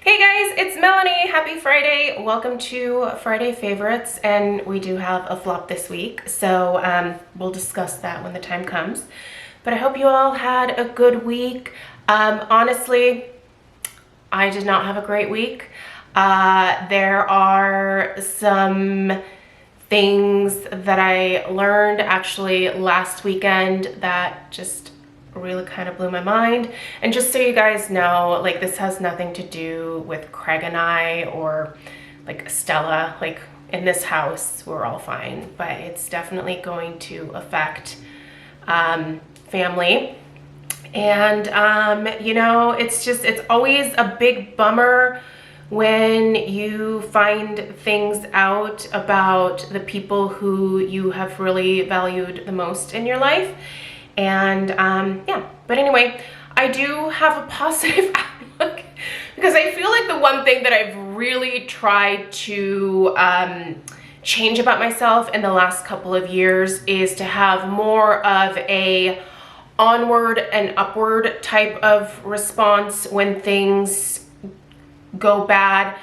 Hey guys, it's Melanie. Happy Friday. Welcome to Friday Favorites, and we do have a flop this week, so we'll discuss that when the time comes. But I hope you all had a good week. Honestly, I did not have a great week. There are some things that I learned actually last weekend that just really kind of blew my mind. And just so you guys know, like, this has nothing to do with Craig and I or like Stella. Like, in this house we're all fine, but it's definitely going to affect family. And you know, it's always a big bummer when you find things out about the people who you have really valued the most in your life. And yeah, but anyway, I do have a positive outlook because I feel like the one thing that I've really tried to change about myself in the last couple of years is to have more of a onward and upward type of response when things go bad.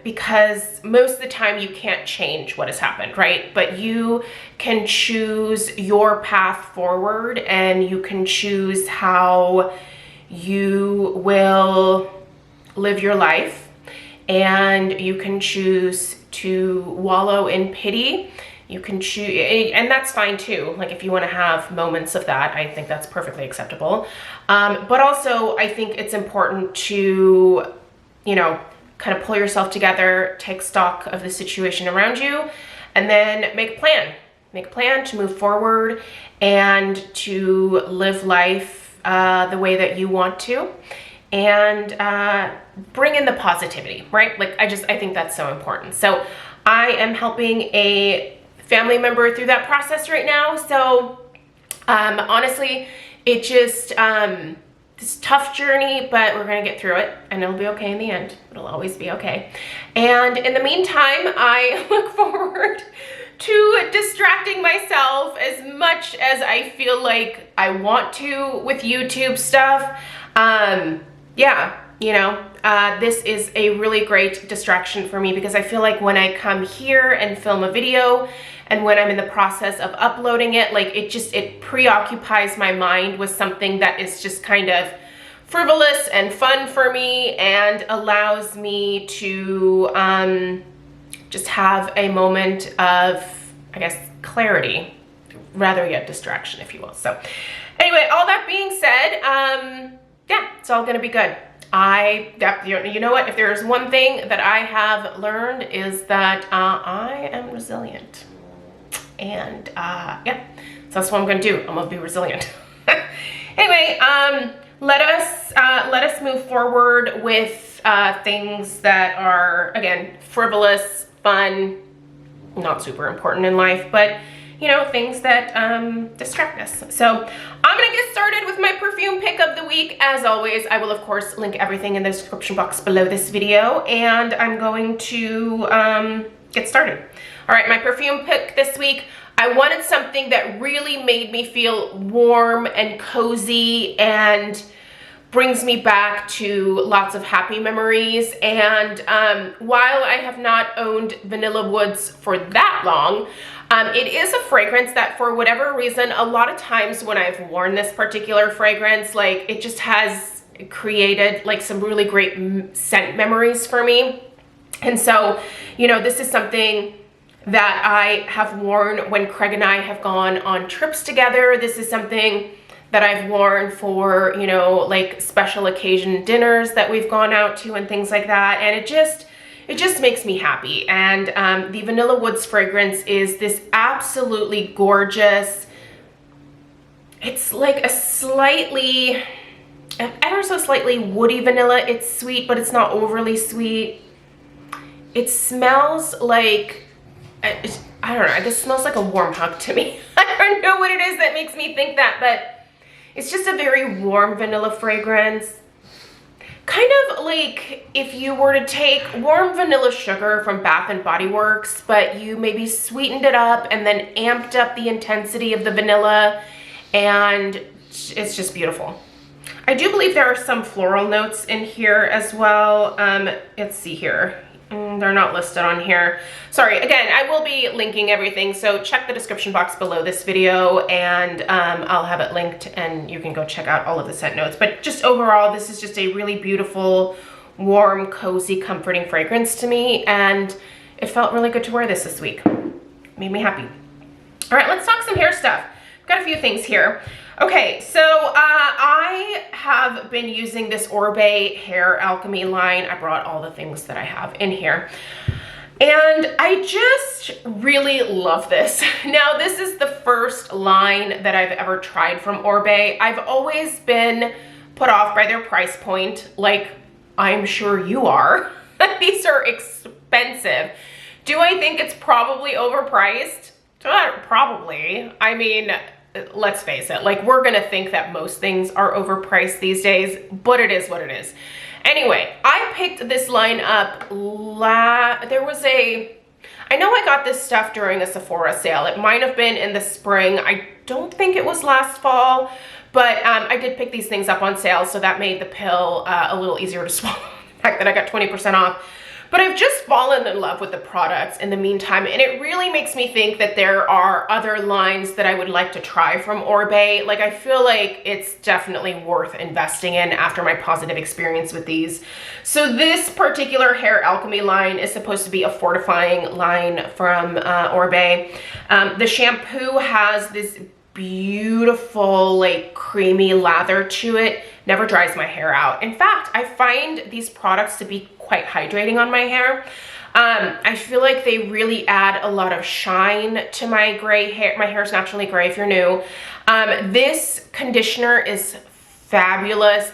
Because most of the time you can't change what has happened, right? But you can choose your path forward, and you can choose how you will live your life, and you can choose to wallow in pity. You can choose, and that's fine too. Like, if you want to have moments of that, I think that's perfectly acceptable. But also I think it's important to, you know, kind of pull yourself together, take stock of the situation around you, and then make a plan. Make a plan to move forward and to live life the way that you want to, and bring in the positivity, right? Like, I think that's so important. So I am helping a family member through that process right now. So honestly, it just, this tough journey, but we're gonna get through it, and it'll be okay in the end. It'll always be okay. And in the meantime, I look forward to distracting myself as much as I feel like I want to with YouTube stuff. Yeah, you know, this is a really great distraction for me, because I feel like when I come here and film a video, and when I'm in the process of uploading it, like, it preoccupies my mind with something that is just kind of frivolous and fun for me, and allows me to just have a moment of, I guess, clarity, rather yet distraction, if you will. So anyway, all that being said, yeah, it's all gonna be good. You know what, if there's one thing that I have learned, is that I am resilient. And yeah, so that's what I'm gonna do. I'm gonna be resilient. Anyway, let us move forward with things that are, again, frivolous, fun, not super important in life, but, you know, things that distract us. So I'm gonna get started with my perfume pick of the week. As always, I will of course link everything in the description box below this video, and I'm going to get started. All right, my perfume pick this week, I wanted something that really made me feel warm and cozy and brings me back to lots of happy memories. And while I have not owned Vanilla Woods for that long, it is a fragrance that, for whatever reason, a lot of times when I've worn this particular fragrance, like, it just has created like some really great scent memories for me. And so, you know, this is something that I have worn when Craig and I have gone on trips together. This is something that I've worn for, you know, like, special occasion dinners that we've gone out to and things like that. And it just makes me happy. And the Vanilla Woods fragrance is this absolutely gorgeous, it's like a slightly, ever so slightly woody vanilla. It's sweet, but it's not overly sweet. It smells like, I don't know, this smells like a warm hug to me. I don't know what it is that makes me think that, but it's just a very warm vanilla fragrance. Kind of like if you were to take warm vanilla sugar from Bath and Body Works, but you maybe sweetened it up and then amped up the intensity of the vanilla, and it's just beautiful. I do believe there are some floral notes in here as well. Let's see here. They're not listed on here. Sorry, again, I will be linking everything, so check the description box below this video, and I'll have it linked and you can go check out all of the scent notes. But just overall, this is just a really beautiful, warm, cozy, comforting fragrance to me, and it felt really good to wear this week. Made me happy. All right, let's talk some hair stuff. Got a few things here. Okay, so I have been using this Oribe Hair Alchemy line. I brought all the things that I have in here. And I just really love this. Now, this is the first line that I've ever tried from Oribe. I've always been put off by their price point, like I'm sure you are. These are expensive. Do I think it's probably overpriced? Probably. I mean, let's face it, like we're gonna think that most things are overpriced these days, but it is what it is. Anyway, I picked this line up I know I got this stuff during a Sephora sale. It might have been in the spring. I don't think it was last fall, but I did pick these things up on sale, so that made the pill a little easier to swallow. The fact that I got 20% off. But I've just fallen in love with the products in the meantime, and it really makes me think that there are other lines that I would like to try from Oribe. Like, I feel like it's definitely worth investing in after my positive experience with these. So this particular Hair Alchemy line is supposed to be a fortifying line from Oribe. The shampoo has this beautiful, like, creamy lather to it. Never dries my hair out. In fact, I find these products to be quite hydrating on my hair. I feel like they really add a lot of shine to my gray hair. My hair is naturally gray if you're new. This conditioner is fabulous.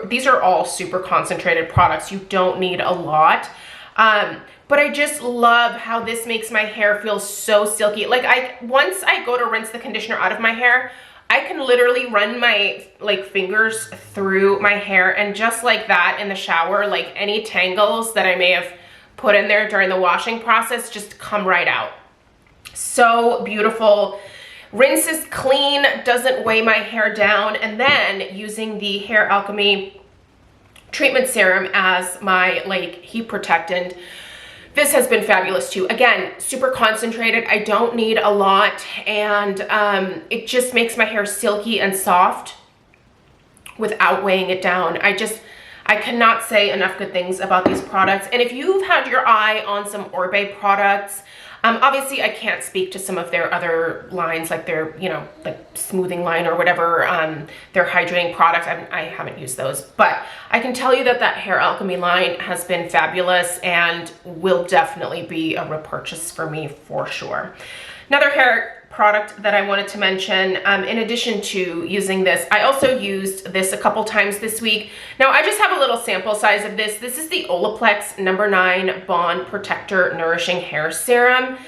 These are all super concentrated products. You don't need a lot. But I just love how this makes my hair feel so silky. Like, once I go to rinse the conditioner out of my hair, I can literally run my fingers through my hair, and just like that in the shower, like any tangles that I may have put in there during the washing process just come right out. So beautiful. Rinses clean, doesn't weigh my hair down, and then using the Hair Alchemy treatment serum as my heat protectant. This has been fabulous too. Again, super concentrated. I don't need a lot, and it just makes my hair silky and soft without weighing it down. I cannot say enough good things about these products. And if you've had your eye on some Oribe products, obviously I can't speak to some of their other lines, like their, like smoothing line or whatever, their hydrating products. I haven't used those, but I can tell you that that Hair Alchemy line has been fabulous and will definitely be a repurchase for me for sure. Another hair product that I wanted to mention, in addition to using this, I also used this a couple times this week. Now, I just have a little sample size of this. This is the Olaplex No. 9 Bond Protector Nourishing Hair Serum.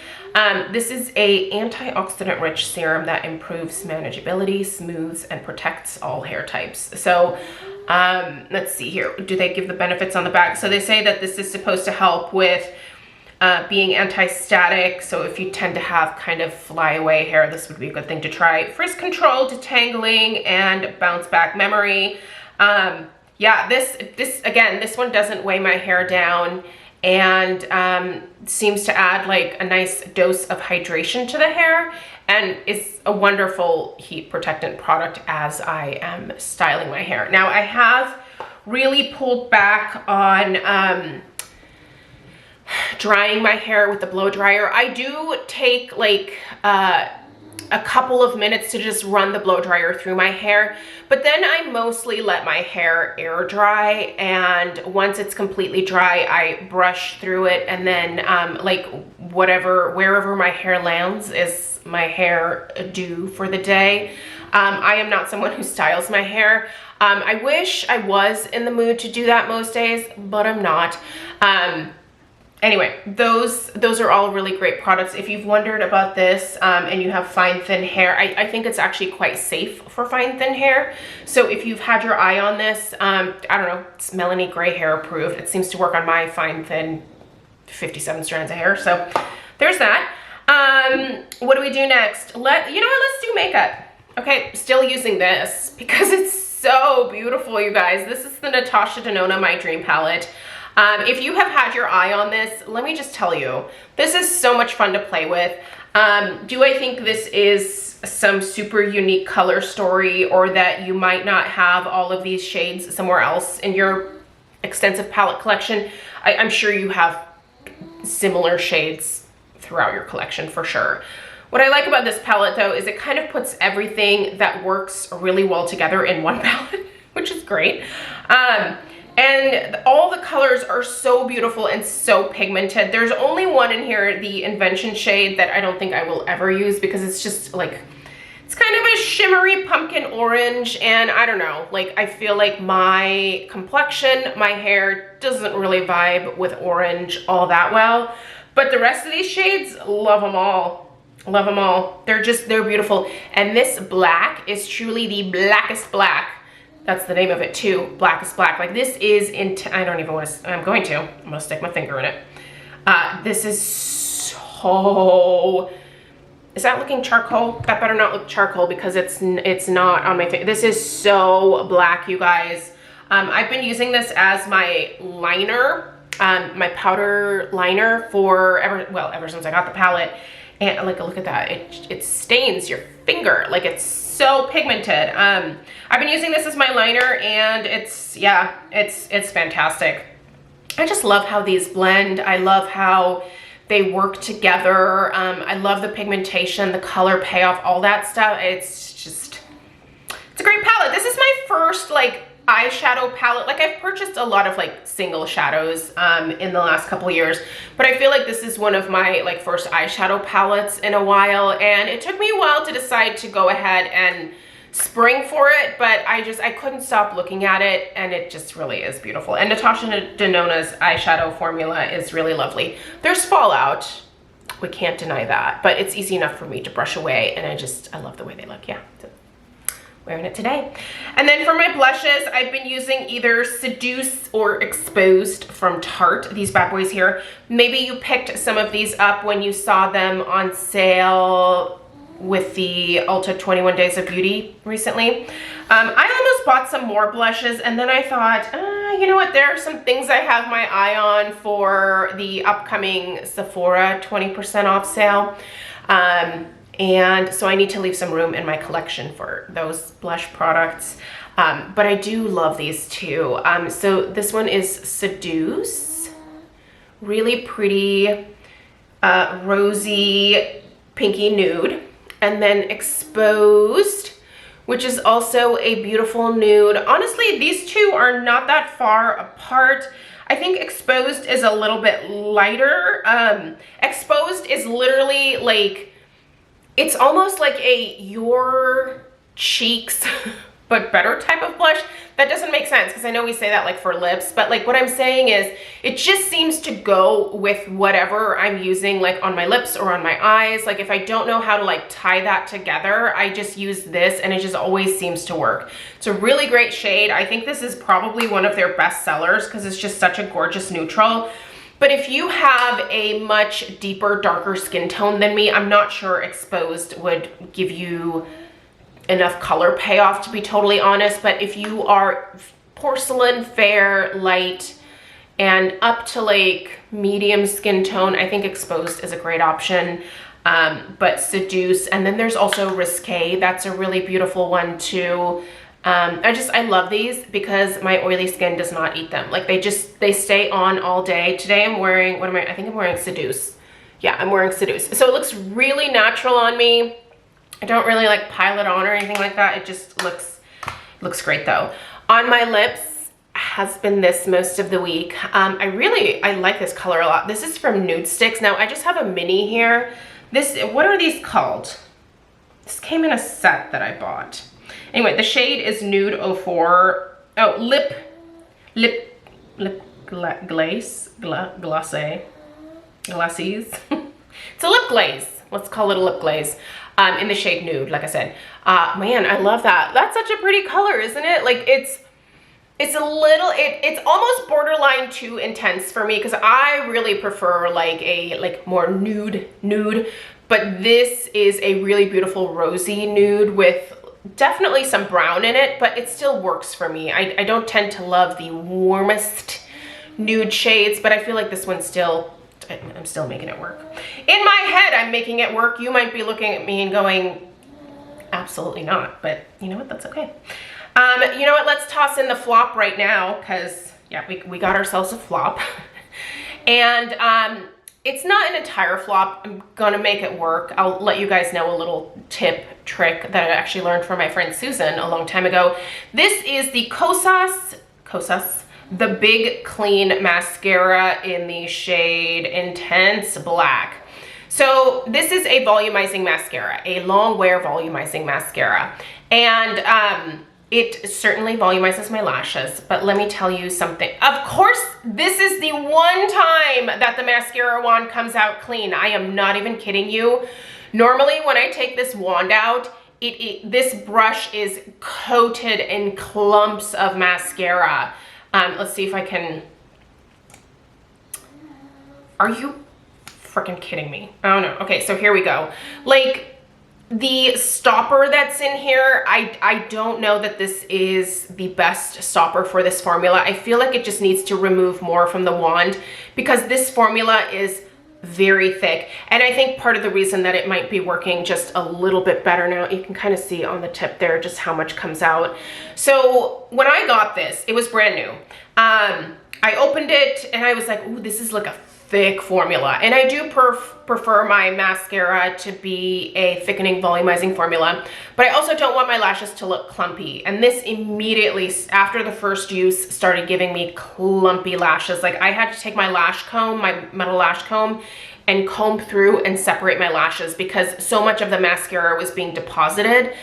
This is a antioxidant rich serum that improves manageability, smooths, and protects all hair types. So let's see here. Do they give the benefits on the back? So they say that this is supposed to help with being anti-static, so if you tend to have kind of flyaway hair, this would be a good thing to try. Frizz control, detangling, and bounce back memory. Yeah, this one doesn't weigh my hair down, and seems to add like a nice dose of hydration to the hair, and is a wonderful heat protectant product as I am styling my hair. Now, I have really pulled back on drying my hair with the blow dryer. I do take like a couple of minutes to just run the blow dryer through my hair, but then I mostly let my hair air dry, and once it's completely dry, I brush through it, and then like wherever my hair lands is my hair due for the day. I am not someone who styles my hair. I wish I was in the mood to do that most days, but I'm not. Anyway, those are all really great products. If you've wondered about this and you have fine, thin hair, I think it's actually quite safe for fine, thin hair. So if you've had your eye on this, I don't know, it's Melanie gray hair approved. It seems to work on my fine, thin 57 strands of hair. So there's that. What do we do next? You know what, let's do makeup. Okay, still using this because it's so beautiful, you guys. This is the Natasha Denona My Dream palette. If you have had your eye on this, let me just tell you, this is so much fun to play with. Do I think this is some super unique color story, or that you might not have all of these shades somewhere else in your extensive palette collection? I'm sure you have similar shades throughout your collection for sure. What I like about this palette though is it kind of puts everything that works really well together in one palette, which is great. And all the colors are so beautiful and so pigmented. There's only one in here, the Invention shade, that I don't think I will ever use because it's just like, it's kind of a shimmery pumpkin orange, and I don't know, like I feel like my complexion, my hair doesn't really vibe with orange all that well. But the rest of these shades, love them all. Love them all. They're beautiful. And this black is truly the blackest black. That's the name of it too, Blackest Black. Like this is, I don't even want to, I'm going to stick my finger in it. This is so, is that looking charcoal? That better not look charcoal because it's not on my face. This is so black, you guys. I've been using this as my liner, my powder liner for ever since I got the palette. And like, look at that, it stains your finger. Like it's so pigmented. I've been using this as my liner, and it's fantastic. I just love how these blend. I love how they work together. I love the pigmentation, the color payoff, all that stuff. It's a great palette. This is my first like eyeshadow palette. Like I've purchased a lot of like single shadows in the last couple years, but I feel like this is one of my like first eyeshadow palettes in a while, and it took me a while to decide to go ahead and spring for it, but I couldn't stop looking at it, and it just really is beautiful. And Natasha Denona's eyeshadow formula is really lovely. There's fallout, we can't deny that, but it's easy enough for me to brush away, and I love the way they look. Yeah, so wearing it today. And then for my blushes, I've been using either Seduce or Exposed from Tarte, these bad boys here. Maybe you picked some of these up when you saw them on sale with the Ulta 21 Days of Beauty recently. I almost bought some more blushes, and then I thought, you know what, there are some things I have my eye on for the upcoming Sephora 20% off sale. And so I need to leave some room in my collection for those blush products. But I do love these too. So this one is Seduce, really pretty rosy pinky nude. And then Exposed, which is also a beautiful nude. Honestly, these two are not that far apart. I think Exposed is a little bit lighter. Exposed is literally like, it's almost like a Your Cheeks but better type of blush. That doesn't make sense because I know we say that like for lips, but like what I'm saying is it just seems to go with whatever I'm using like on my lips or on my eyes. Like if I don't know how to like tie that together, I just use this and it just always seems to work. It's a really great shade. I think this is probably one of their best sellers because it's just such a gorgeous neutral. But if you have a much deeper, darker skin tone than me, I'm not sure Exposed would give you enough color payoff, to be totally honest. But if you are porcelain, fair, light, and up to like medium skin tone, I think Exposed is a great option. But Seduce, and then there's also Risque. That's a really beautiful one too. I love these because my oily skin does not eat them. Like they stay on all day. Today I'm wearing, I think I'm wearing Seduce. Yeah, I'm wearing Seduce. So it looks really natural on me. I don't really like pile it on or anything like that. It just looks great though. On my lips has been this most of the week. I like this color a lot. This is from Nude Sticks. Now I just have a mini here. What are these called? This came in a set that I bought. Anyway, the shade is Nude 04. Oh, lip glaze, glacé, glaces. It's a lip glaze. Let's call it a lip glaze. In the shade Nude, like I said. Man, I love that. That's such a pretty color, isn't it? Like it's almost borderline too intense for me because I really prefer like a more nude, but this is a really beautiful rosy nude with definitely some brown in it, but it still works for me. I don't tend to love the warmest nude shades, but I feel like this one's still, I'm still making it work. In my head, I'm making it work. You might be looking at me and going, absolutely not, but you know what, that's okay. You know what, let's toss in the flop right now, because yeah, we got ourselves a flop. And it's not an entire flop. I'm gonna make it work. I'll let you guys know a little trick that I actually learned from my friend Susan a long time ago. This is the Kosas, the Big Clean Mascara in the shade Intense Black. So this is a volumizing mascara, a long wear volumizing mascara. And it certainly volumizes my lashes, but let me tell you something. Of course, this is the one time that the mascara wand comes out clean. I am not even kidding you. Normally, when I take this wand out, this brush is coated in clumps of mascara. Let's see if I can. Are you freaking kidding me? Oh no. Okay, so here we go. Like, the stopper that's in here, I don't know that this is the best stopper for this formula. I feel like it just needs to remove more from the wand because this formula is very thick. And I think part of the reason that it might be working just a little bit better now, you can kind of see on the tip there just how much comes out. So when I got this, it was brand new. I opened it and I was like, ooh, this is like a thick formula. And I do prefer my mascara to be a thickening volumizing formula, but I also don't want my lashes to look clumpy. And this immediately, after the first use, started giving me clumpy lashes. Like I had to take my lash comb, my metal lash comb, and comb through and separate my lashes because so much of the mascara was being deposited.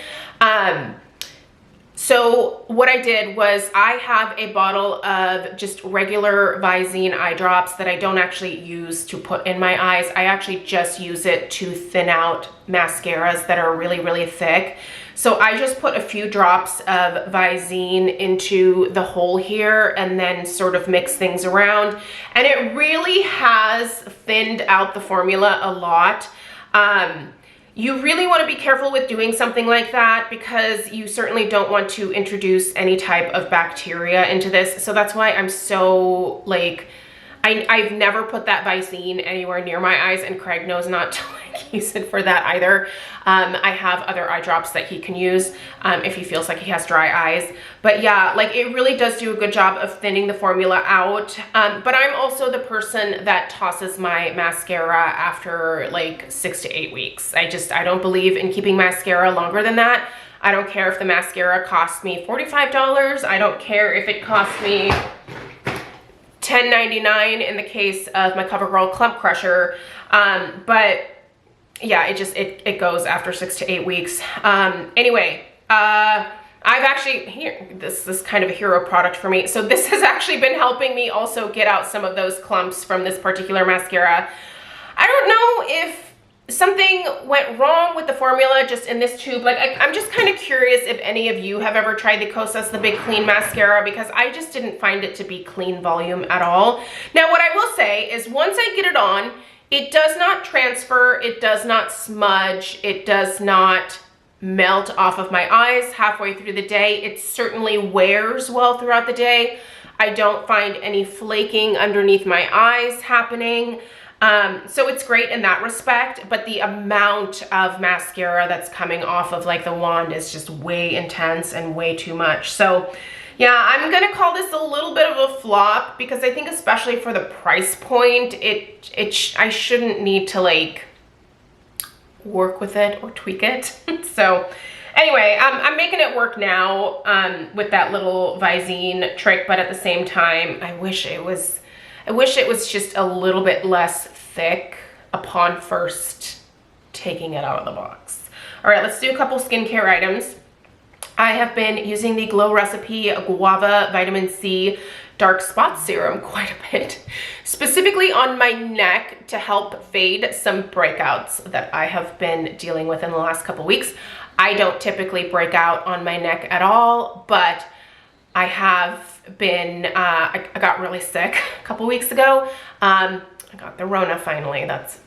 So what I did was I have a bottle of just regular Visine eye drops that I don't actually use to put in my eyes. I actually just use it to thin out mascaras that are really, really thick. So I just put a few drops of Visine into the hole here and then sort of mix things around. And it really has thinned out the formula a lot. You really want to be careful with doing something like that because you certainly don't want to introduce any type of bacteria into this. So that's why I'm so like, I've never put that Visine anywhere near my eyes, and Craig knows not to like use it for that either. I have other eye drops that he can use if he feels like he has dry eyes. But yeah, like it really does do a good job of thinning the formula out. But I'm also the person that tosses my mascara after like 6 to 8 weeks. I don't believe in keeping mascara longer than that. I don't care if the mascara cost me $45. I don't care if it cost me $10.99 in the case of my CoverGirl Clump Crusher. But yeah, it goes after 6 to 8 weeks. Anyway, I've actually, here, this is kind of a hero product for me. So this has actually been helping me also get out some of those clumps from this particular mascara. I don't know if something went wrong with the formula just in this tube. Like I'm just kind of curious if any of you have ever tried the Kosas, the Big Clean Mascara, because I just didn't find it to be clean volume at all. Now what I will say is once I get it on, it does not transfer, it does not smudge, it does not melt off of my eyes halfway through the day. It certainly wears well throughout the day. I don't find any flaking underneath my eyes happening. So it's great in that respect, but the amount of mascara that's coming off of like the wand is just way intense and way too much. So yeah, I'm gonna call this a little bit of a flop because I think especially for the price point, I shouldn't need to like work with it or tweak it. So anyway, I'm making it work now with that little Visine trick, but at the same time, I wish it was just a little bit less thick upon first taking it out of the box. All right, let's do a couple skincare items. I have been using the Glow Recipe Guava Vitamin C Dark Spot Serum quite a bit, specifically on my neck to help fade some breakouts that I have been dealing with in the last couple weeks. I don't typically break out on my neck at all, but I have been, I got really sick a couple weeks ago. I got the Rona finally, that's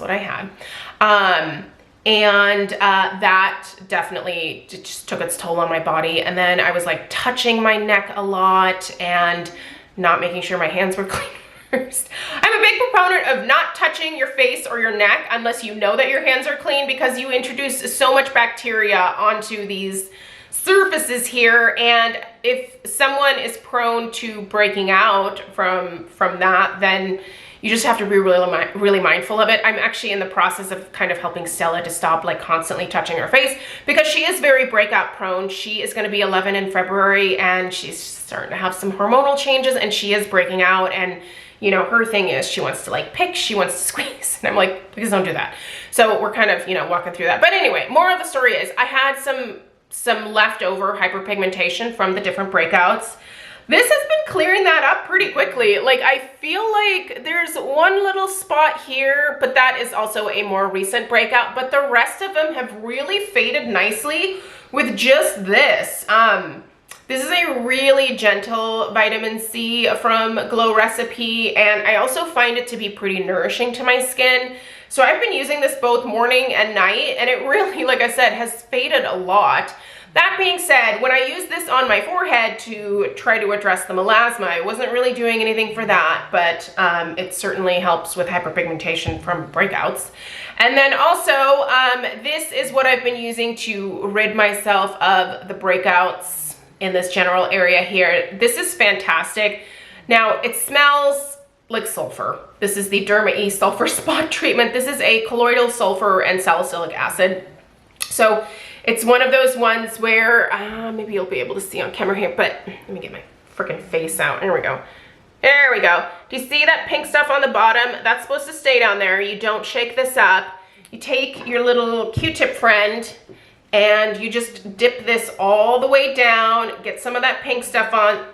what I had. And that definitely just took its toll on my body. And then I was like touching my neck a lot and not making sure my hands were clean first. I'm a big proponent of not touching your face or your neck unless you know that your hands are clean, because you introduce so much bacteria onto these surfaces here, and if someone is prone to breaking out from that, then you just have to be really mindful of it. I'm actually in the process of kind of helping Stella to stop like constantly touching her face, because she is very breakout prone. She is going to be 11 in February, and she's starting to have some hormonal changes, and she is breaking out. And you know, her thing is she wants to like pick, she wants to squeeze, and I'm like, please don't do that. So we're kind of, you know, walking through that. But anyway, moral of the story is I had some leftover hyperpigmentation from the different breakouts. This has been clearing that up pretty quickly. Like, I feel like there's one little spot here, but that is also a more recent breakout, but the rest of them have really faded nicely with just this. This is a really gentle vitamin C from Glow Recipe, and I also find it to be pretty nourishing to my skin. So I've been using this both morning and night, and it really, like I said, has faded a lot. That being said, when I used this on my forehead to try to address the melasma, I wasn't really doing anything for that, but it certainly helps with hyperpigmentation from breakouts. And then also, this is what I've been using to rid myself of the breakouts in this general area here. This is fantastic. Now, it smells like sulfur. This is the Derma E Sulfur Spot Treatment. This is a colloidal sulfur and salicylic acid. So it's one of those ones where, maybe you'll be able to see on camera here, but let me get my freaking face out. There we go. There we go. Do you see that pink stuff on the bottom? That's supposed to stay down there. You don't shake this up. You take your little Q-tip friend and you just dip this all the way down, get some of that pink stuff on,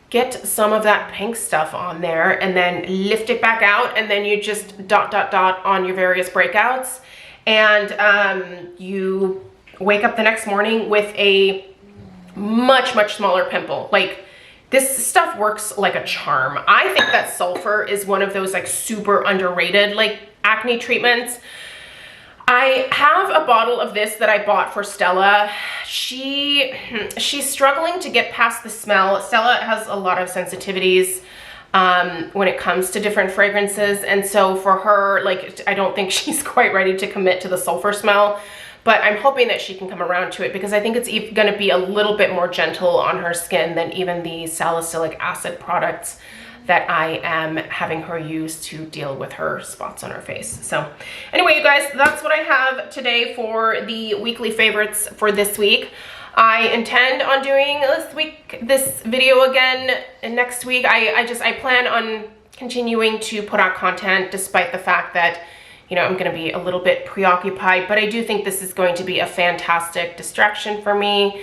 get some of that pink stuff on there, and then lift it back out, and then you just dot, dot, dot on your various breakouts. And you wake up the next morning with a much, much smaller pimple. Like, this stuff works like a charm. I think that sulfur is one of those like super underrated like acne treatments. I have a bottle of this that I bought for Stella. She's struggling to get past the smell. Stella has a lot of sensitivities when it comes to different fragrances, and so for her, like, I don't think she's quite ready to commit to the sulfur smell, but I'm hoping that she can come around to it, because I think it's going to be a little bit more gentle on her skin than even the salicylic acid products that I am having her use to deal with her spots on her face. So anyway, you guys, that's what I have today for the weekly favorites for this week. I intend on doing this video again next week. I plan on continuing to put out content despite the fact that, you know, I'm going to be a little bit preoccupied, but I do think this is going to be a fantastic distraction for me.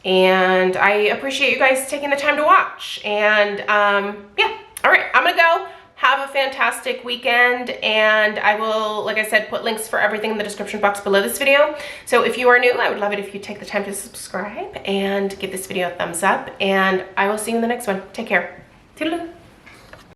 And I appreciate you guys taking the time to watch. And yeah, all right, I'm gonna go. Have a fantastic weekend, and I will, like I said, put links for everything in the description box below this video. So if you are new, I would love it if you take the time to subscribe and give this video a thumbs up, and I will see you in the next one. Take care. Toodaloo.